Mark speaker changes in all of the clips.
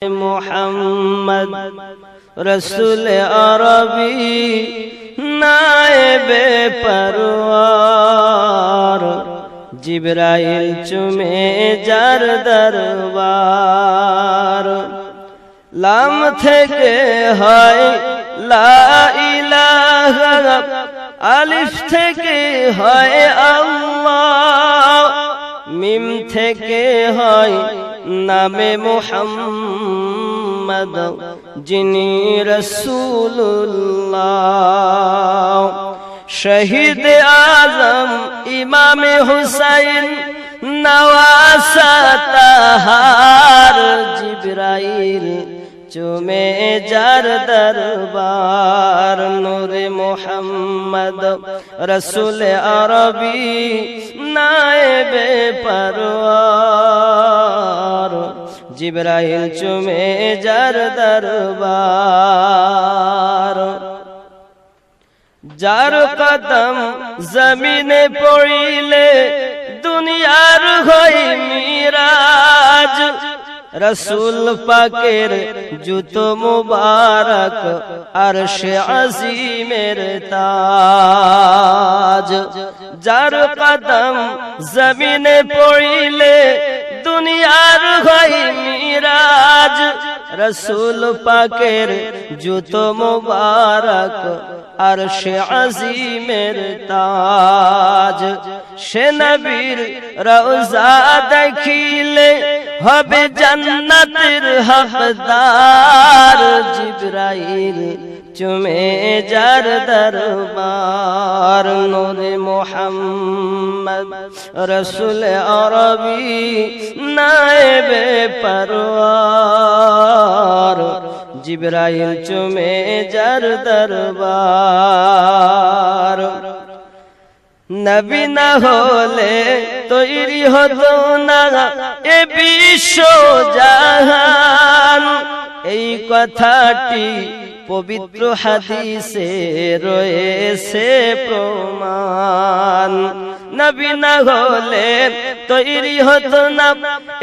Speaker 1: মোহাম্মদ রসুল আরবি নায়েবে পরওয়ার জিবরাইল চুমে যার দরবার। লাম থেকে হয় লা ইলাহা, আলিফ থেকে হয় আল্লাহ, মিম থেকে হয় নামে মুহাম্মদ যিনি রাসূলুল্লাহ। শহীদ আজম ইমামে হুসাইন নওয়াসা তাহার জিবরাইল চুমে যার দরবার। নূরে মুহাম্মদ রসুল আরবি নায়েবে পরওয়ার জিবরাইল চুমে যার দরবার। যার কদম জমিনে পড়িলে দুনিয়ার হয় মিরাজ, রসুল পাকের জুতো মুবারক আরশে আজিমের তাজ। যার কদম জমিনে পড়িলে দুনিয়ার হয় মিরাজ, রসুল পাকের জুতো মুবারক আরশে আজিমের তাজ। সে নবীর রওজা দেখিলে হবে জান্নাতের হকদার, জিবরাইল চুমে যার দরবার। নূরে মুহাম্মদ রসুল আরবি নায়েবে পরওয়ার জিবরাইল চুমে যার দরবার। নবী না হলে তৈরি হতো না এ বিশ্ব জাহান, এই কথাটি পবিত্র হাদিসে রয়েছে প্রমাণ। নবী না হলে তৈরি হতো না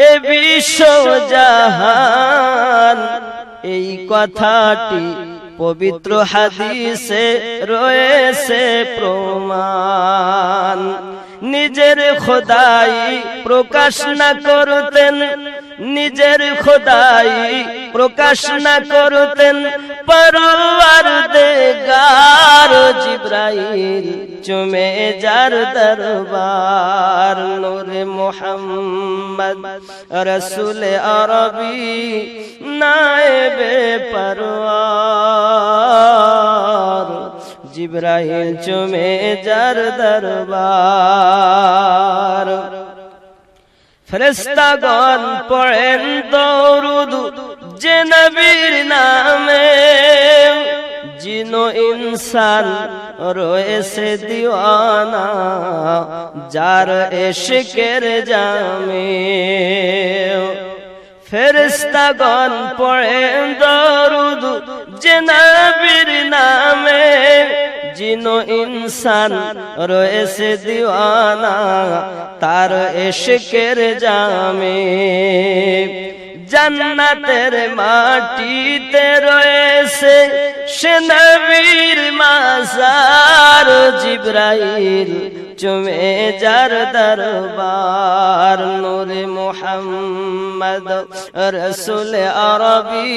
Speaker 1: এ বিশ্ব জাহান, এই কথাটি পবিত্র হাদিসে রয়েছে প্রমাণ। নিজের খোদাই প্রকাশ না করতেন, নিজের খোদাই প্রকাশ না করতেন পরওয়ারদিগার, জিবরাইল চুমে যার দরবার। নূরে মুহাম্মদ রসুল আরবি নায়েবে পরওয়ার জিবরাইল চুমে যার দরবার। ফেরেশতাগণ পড়েন দরুদ যে নবীর নামে, জিনো ইনসান রয়েছে দিওয়ানা যার ইশকের জামে। ফেরেশতাগণ পড়েন দরুদ যে নবীর নামে, জিনো ইনসান রয়েছে দিওয়ানা তার ইশকের জামে। জান্নাতের মাটিতে রয়েছে সে নবীর মাজার, জিবরাইল চুমে যার দরবার। নূরে মুহাম্মদ রসুল আরবি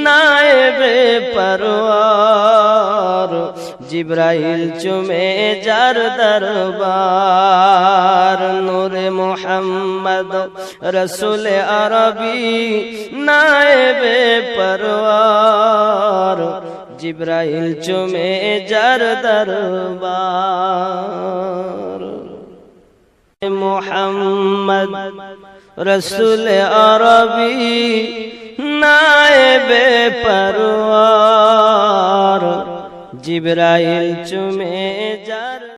Speaker 1: নায়েবে পরওয়ার জিবরাইল চুমে যার দরবার। নূরে মুহাম্মদ রসুল আরবি নায়েবে পরওয়ার জিবরাইল চুমে যার দরবার। মুহাম্মদ রসুল আরবি নায়েবে পরওয়ার জিবরাইল চুমে যার